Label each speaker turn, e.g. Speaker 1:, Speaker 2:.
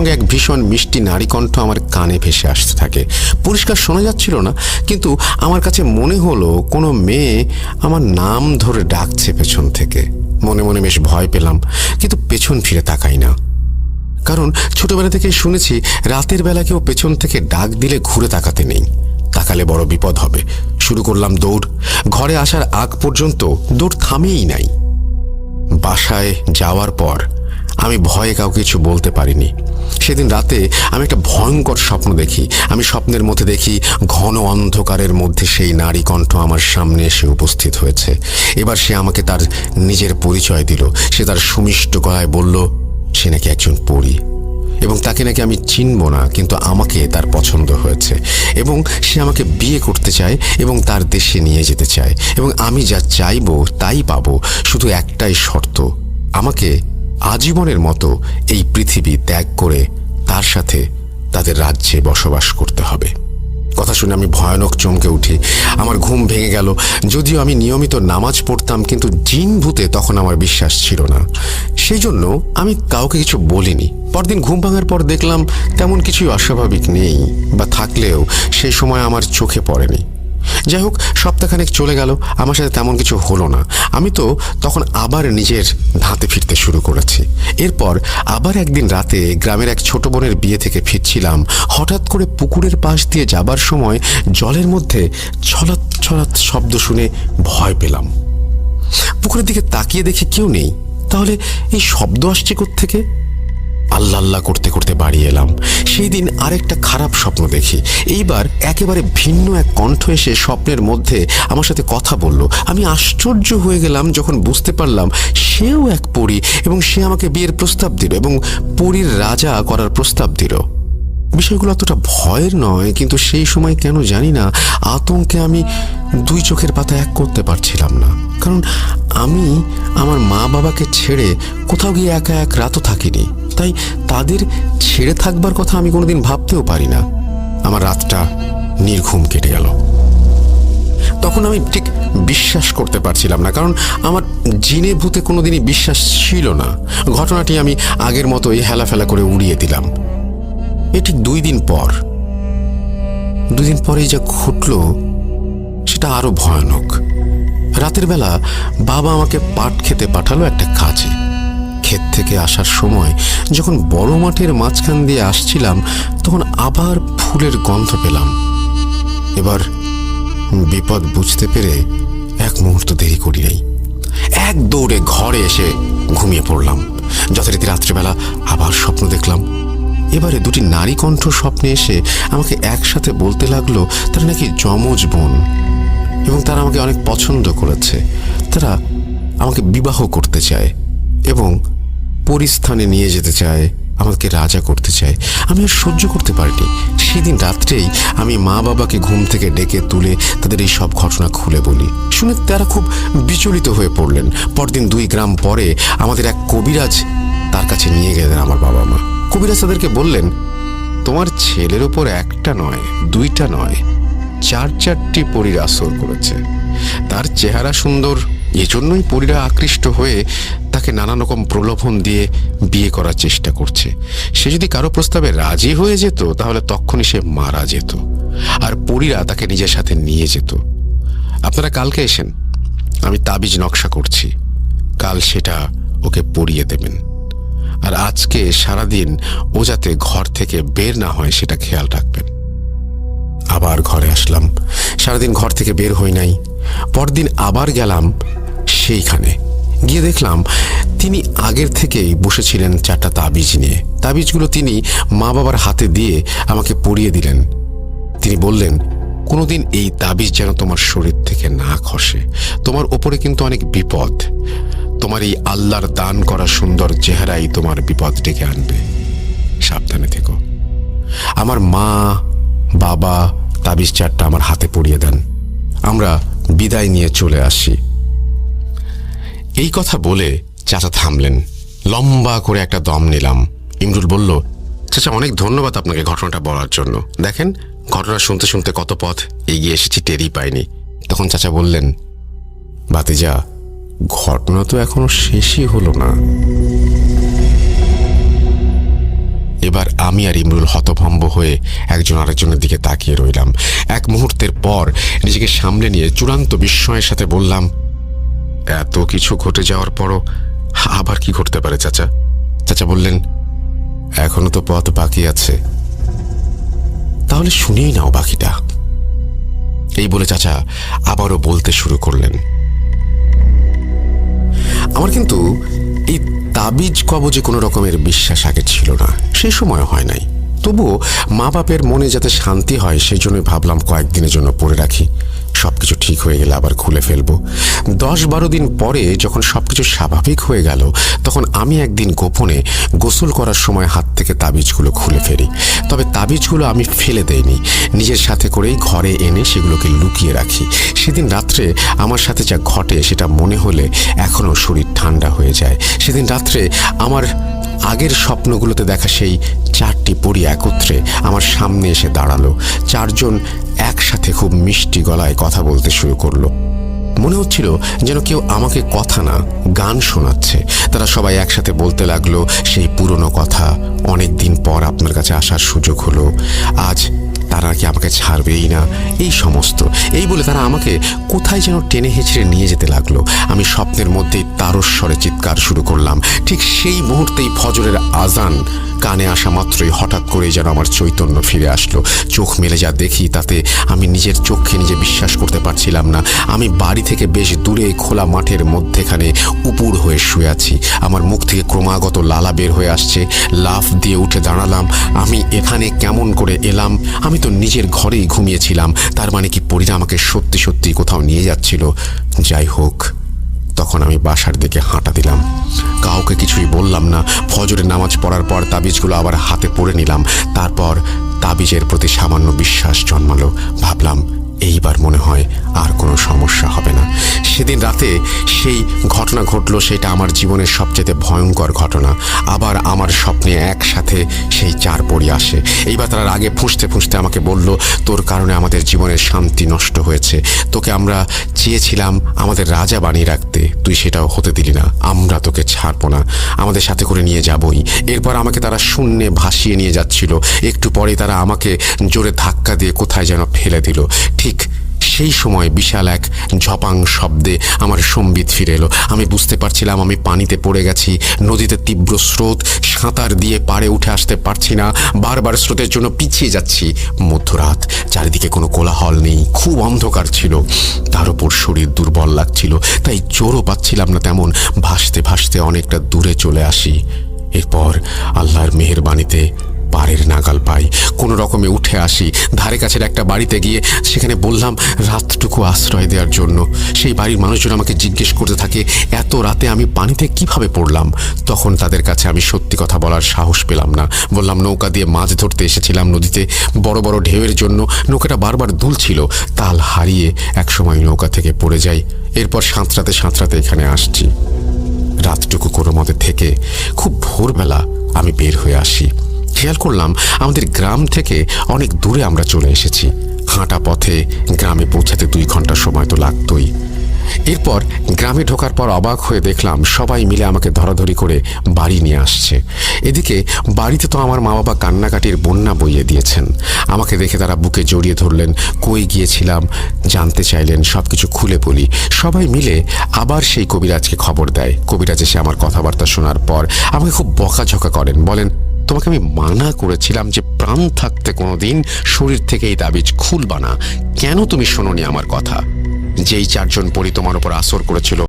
Speaker 1: সঙ্গে এক ভীষণ মিষ্টি নারী কণ্ঠ আমার কানে ভেসে আসতে থাকে। পরিষ্কার শোনা যাচ্ছিল না, কিন্তু আমার কাছে মনে হলো কোনো মেয়ে আমার নাম ধরে ডাকছে পেছন থেকে। মনে মনে বেশ ভয় পেলাম, কিন্তু পেছন ফিরে তাকাই না, কারণ ছোটবেলা থেকেই শুনেছি রাতের বেলা কেউ পেছন থেকে ডাক দিলে ঘুরে তাকাতে নেই, তাকালে বড় বিপদ হবে। শুরু করলাম দৌড়। ঘরে আসার আগ পর্যন্ত দৌড় থামেই নাই। বাসায় যাওয়ার পর আমি ভয়ে কাউকে কিছু বলতে পারিনি। সেদিন রাতে আমি একটা ভয়ঙ্কর স্বপ্ন দেখি। আমি স্বপ্নের মধ্যে দেখি ঘন অন্ধকারের মধ্যে সেই নারী কণ্ঠ আমার সামনে এসে উপস্থিত হয়েছে। এবার সে আমাকে তার নিজের পরিচয় দিল। সে তার সুমিষ্ট গলায় বলল সে নাকি একজন পরী এবং তাকে নাকি আমি চিনব না, কিন্তু আমাকে তার পছন্দ হয়েছে এবং সে আমাকে বিয়ে করতে চায় এবং তার দেশে নিয়ে যেতে চায়, এবং আমি যা চাইব তাই পাবো। শুধু একটাই শর্ত, আমাকে আজীবনের মতো এই পৃথিবী ত্যাগ করে তার সাথে তাদের রাজ্যে বসবাস করতে হবে। কথা শুনে আমি ভয়ানক চমকে উঠি। আমার ঘুম ভেঙে গেল। যদিও আমি নিয়মিত নামাজ পড়তাম, কিন্তু জিন ভূতে তখন আমার বিশ্বাস ছিল না। সেই জন্য আমি কাউকে কিছু বলিনি। পরদিন ঘুম ভাঙার পর দেখলাম তেমন কিছুই অস্বাভাবিক নেই, বা থাকলেও সেই সময় আমার চোখে পড়েনি। যাই হোক, সপ্তাহখানেক চলে গেল, আমার সাথে তেমন কিছু হলো না। আমি তো তখন আবার নিজের ধাঁতে ফিরতে শুরু করেছি। এরপর আবার একদিন রাতে গ্রামের এক ছোট বোনের বিয়ে থেকে ফিরছিলাম। হঠাৎ করে পুকুরের পাশ দিয়ে যাবার সময় জলের মধ্যে ছলাৎ ছলাৎ শব্দ শুনে ভয় পেলাম। পুকুরের দিকে তাকিয়ে দেখি কেউ নেই। তাহলে এই শব্দ আসছে কোত্থেকে? আল্লাহ আল্লাহ করতে করতে বাড়ি এলাম। সেই দিন আরেকটা খারাপ স্বপ্ন দেখি। এইবার একেবারে ভিন্ন এক কণ্ঠ এসে স্বপ্নের মধ্যে আমার সাথে কথা বলল। আমি আশ্চর্য হয়ে গেলাম যখন বুঝতে পারলাম সেও এক পরী, এবং সে আমাকে বিয়ের প্রস্তাব দিল এবং পরীর রাজা করার প্রস্তাব দিল। বিষয়গুলো অতটা ভয়ের নয়, কিন্তু সেই সময় কেন জানি না আতঙ্কে আমি দুই চোখের পাতা এক করতে পারছিলাম না। কারণ আমি আমার মা বাবাকে ছেড়ে কোথাও গিয়ে একা এক রাতও থাকিনি, তাই তাদের ছেড়ে থাকবার কথা আমি কোনোদিন ভাবতেও পারি না। আমার রাতটা নির্ঘুম কেটে গেল। তখন আমি ঠিক বিশ্বাস করতে পারছিলাম না, কারণ আমার জিনে ভূতে কোনোদিনই বিশ্বাস ছিল না। ঘটনাটি আমি আগের মতোই হেলাফেলা করে উড়িয়ে দিলাম। এ ঠিক 2 দিন পরেই যা ঘটল সেটা আরো ভয়ানক। রাতের বেলা বাবা আমাকে পাট খেতে পাঠালো একটা কাজে। ক্ষেত থেকে আসার সময় যখন বড় মাঠের মাঝখান দিয়ে আসছিলাম, তখন আবার ফুলের গন্ধ পেলাম। এবার বিপদ বুঝতে পেরে এক মুহূর্ত দেরি করি নাই। এক দৌড়ে ঘরে এসে ঘুমিয়ে পড়লাম। যথারীতি রাত্রিবেলা আবার স্বপ্ন দেখলাম। এবারে 2টি নারী কণ্ঠ স্বপ্নে এসে আমাকে একসাথে বলতে লাগলো তারা নাকি যমজ বোন এবং তারা আমাকে অনেক পছন্দ করেছে। তারা আমাকে বিবাহ করতে চায় এবং পরিস্থানে নিয়ে যেতে চায়, আমাকে রাজা করতে চায়। আমি আর সহ্য করতে পারিনি। সেদিন রাত্রেই আমি মা বাবাকে ঘুম থেকে ডেকে তুলে তাদের এই সব ঘটনা খুলে বলি। শুনে তারা খুব বিচলিত হয়ে পড়লেন। পরদিন 2 গ্রাম পরে আমাদের এক কবিরাজ তার কাছে নিয়ে গেলেন আমার বাবা মা। কবিরাজ তাদেরকে বললেন, তোমার ছেলের ওপর একটা নয়, 2টা নয়, 4-4টি পরীর আসর করেছে। তার চেহারা সুন্দর, এজন্যই পরীরা আকৃষ্ট হয়ে তাকে নানা রকম প্রলোভন দিয়ে বিয়ে করার চেষ্টা করছে। সে যদি কারো প্রস্তাবে রাজি হয়ে যেত তাহলে তখনই সে মারা যেত, আর পরীরা তাকে নিজের সাথে নিয়ে যেত। আপনারা কালকে এসেন, আমি তাবিজ নকশা করছি। কাল সেটা ওকে পরিয়ে দেবেন, আর আজকে সারাদিন ও যাতে ঘর থেকে বের না হয় সেটা খেয়াল রাখবেন। আবার ঘরে আসলাম। সারাদিন ঘর থেকে বের হই নাই। পরদিন আবার গেলাম সেইখানে। গিয়ে দেখলাম তিনি আগের থেকেই বসেছিলেন 4টা তাবিজ নিয়ে। তাবিজগুলো তিনি মা বাবার হাতে দিয়ে আমাকে পরিয়ে দিলেন। তিনি বললেন, কোনোদিন এই তাবিজ যেন তোমার শরীর থেকে না খসে। তোমার ওপরে কিন্তু অনেক বিপদ। তোমার এই আল্লাহর দান করা সুন্দর চেহারাই তোমার বিপদ ডেকে আনবে, সাবধানে থেকো। আমার মা বাবা তাবিজ 4টা আমার হাতে পরিয়ে দেন। আমরা বিদায় নিয়ে চলে আসি। এই কথা বলে চাচা থামলেন। লম্বা করে একটা দম নিলাম। ইমরুল বলল, চাচা অনেক ধন্যবাদ আপনাকে ঘটনাটা বলার জন্য। দেখেন, ঘটনা শুনতে শুনতে কত পথ এগিয়ে এসেছি, টেরই পাইনি। তখন চাচা বললেন, ভাতিজা, ঘটনা তো এখনো শেষই হলো না। এবার আমি আর ইমরুল হতভম্ব হয়ে একজন আরেকজনের দিকে তাকিয়ে রইলাম। এক মুহূর্তের পর নিজেকে সামলে নিয়ে চূড়ান্ত বিস্ময়ের সাথে বললাম, এত কিছু ঘটে যাওয়ার পরও আবার কি ঘটতে পারে চাচা? চাচা বললেন, এখনো তো পথ বাকি আছে, তাহলে শুনেই নাও বাকিটা। এই বলে চাচা আবারও বলতে শুরু করলেন। আমার কিন্তু এই তাবিজ কবজে কোনো রকমের বিশ্বাস আগে ছিল না, সেই সময় হয় নাই। তবুও মা বাপের মনে যাতে শান্তি হয় সেই জন্যই ভাবলাম কয়েকদিনের জন্য পরে রাখি, সবকিছু ঠিক হয়ে গেলে আবার খুলে ফেলবো। 10-12 দিন পরে যখন সবকিছু স্বাভাবিক হয়ে গেল, তখন আমি একদিন গোপনে গোসল করার সময় হাত থেকে তাবিজগুলো খুলে ফেলি। তবে তাবিজগুলো আমি ফেলে দেইনি, নিজের সাথে করেই ঘরে এনে সেগুলোকে লুকিয়ে রাখি। সেদিন রাত্রে আমার সাথে যা ঘটে সেটা মনে হলে এখনও শরীর ঠান্ডা হয়ে যায়। সেদিন রাত্রে আমার আগের স্বপ্নগুলোতে দেখা সেই 4টি পরী একত্রে আমার সামনে এসে দাঁড়ালো। 4 জন একসাথে খুব মিষ্টি গলায় কথা বলতে শুরু করলো। মনে হচ্ছিল যেন কেউ আমাকে কথা না, গান শোনাচ্ছে। তারা সবাই একসাথে বলতে লাগলো, সেই পুরনো কথা, অনেক দিন পর আপনার কাছে আসার সুযোগ হলো, আজ তারা কি আমাকে ছাড়বেই না, এই সমস্ত। এই বলে তারা আমাকে কোথায় যেন টেনে হেঁচড়ে নিয়ে যেতে লাগলো। আমি স্বপ্নের মধ্যেই তারস্বরে চিৎকার শুরু করলাম। ঠিক সেই মুহূর্তেই ফজরের আজান কানে আসা মাত্রই হঠাৎ করেই যেন আমার চৈতন্য ফিরে আসলো। চোখ মেলে যা দেখি তাতে আমি নিজের চোখে নিজে বিশ্বাস করতে পারছিলাম না। আমি বাড়ি থেকে বেশ দূরে খোলা মাঠের মধ্যেখানে উপুর হয়ে শুয়ে আছি। আমার মুখ থেকে ক্রমাগত লালা বের হয়ে আসছে। লাফ দিয়ে উঠে দাঁড়ালাম। আমি এখানে কেমন করে এলাম? আমি তো নিজের ঘরেই ঘুমিয়েছিলাম। তার মানে কি পরীরা আমাকে সত্যি সত্যি কোথাও নিয়ে যাচ্ছিল? যাই হোক, তখন আমি বাসার দিকে হাঁটা দিলাম। কাউকে কিছুই বললাম না। ফজরের নামাজ পড়ার পর তাবিজগুলো আবার হাতে পড়ে নিলাম। তারপর তাবিজের প্রতি সামান্য বিশ্বাস জন্মালো। ভাবলাম, এইবার মনে হয় আর কোনো সমস্যা হবে না। সেদিন রাতে সেই ঘটনা ঘটলো, সেটা আমার জীবনের সবচেয়ে ভয়ঙ্কর ঘটনা। আবার আমার স্বপ্নে একসাথে সেই 4 পরী আসে। এইবার তারা আগে ফুঁসতে ফুঁসতে আমাকে বলল, তোর কারণে আমাদের জীবনের শান্তি নষ্ট হয়েছে। তোকে আমরা চেয়েছিলাম আমাদের রাজা বানিয়ে রাখতে, তুই সেটাও হতে দিলি না। আমরা তোকে ছাড়বো না, আমাদের সাথে করে নিয়ে যাবই। এরপর আমাকে তারা শূন্যে ভাসিয়ে নিয়ে যাচ্ছিল। একটু পরে তারা আমাকে জোরে ধাক্কা দিয়ে কোথায় যেন ফেলে দিল। ঠিক সেই সময় বিশাল এক ঝপাং শব্দে আমার সম্বিত ফিরে এলো। আমি বুঝতে পারছিলাম আমি পানিতে পড়ে গেছি। নদীতে তীব্র স্রোত, সাঁতার দিয়ে পাড়ে উঠে আসতে পারছি না, বারবার স্রোতের জন্য পিছিয়ে যাচ্ছি। মধ্যরাত, চারিদিকে কোনো কোলাহল নেই, খুব অন্ধকার ছিল। তার উপর শরীর দুর্বল লাগছিল, তাই জোরও পাচ্ছিলাম না তেমন। ভাসতে ভাসতে অনেকটা দূরে চলে আসি। এরপর আল্লাহর মেহেরবানিতে পাড়ের নাগাল পাই। কোনো রকমে উঠে আসি। ধারে কাছের একটা বাড়িতে গিয়ে সেখানে বললাম রাতটুকু আশ্রয় দেওয়ার জন্য। সেই বাড়ির মানুষজন আমাকে জিজ্ঞেস করতে থাকে, এত রাতে আমি পানিতে কিভাবে পড়লাম? তখন তাদের কাছে আমি সত্যি কথা বলার সাহস পেলাম না। বললাম, নৌকা দিয়ে মাছ ধরতে এসেছিলাম নদীতে। বড় বড় ঢেউয়ের জন্য নৌকাটা বারবার দুলছিল, তাল হারিয়ে একসময় নৌকা থেকে পড়ে যাই। এরপর সাঁতরাতে সাঁতরাতে এখানে আসছি। রাতটুকু কোনো মতে থেকে খুব ভোরবেলা আমি বের হয়ে আসি। খেয়াল করলাম আমাদের গ্রাম থেকে অনেক দূরে আমরা চলে এসেছি। হাঁটা পথে গ্রামে পৌঁছাতে 2 ঘন্টা সময় তো লাগতই। এরপর গ্রামে ঢোকার পর অবাক হয়ে দেখলাম সবাই মিলে আমাকে ধরাধরি করে বাড়ি নিয়ে আসছে। এদিকে বাড়িতে তো আমার মা বাবা কান্নাকাটির বন্যা বইয়ে দিয়েছেন। আমাকে দেখে তারা বুকে জড়িয়ে ধরলেন, কই গিয়েছিলাম জানতে চাইলেন, সবকিছু খুলে বলি। সবাই মিলে আবার সেই কবিরাজকে খবর দেয়। কবিরাজ এসে আমার কথাবার্তা শোনার পর আমাকে খুব বকাঝকা করেন। বলেন, তোমাকে আমি মানা করেছিলাম যে প্রাণ থাকতে কোনোদিন শরীর থেকে এই তাবিজ খুলবা না, কেন তুমি শোনোনি আমার কথা? যেই 4 জন পরী তোমার উপর আসর করেছিল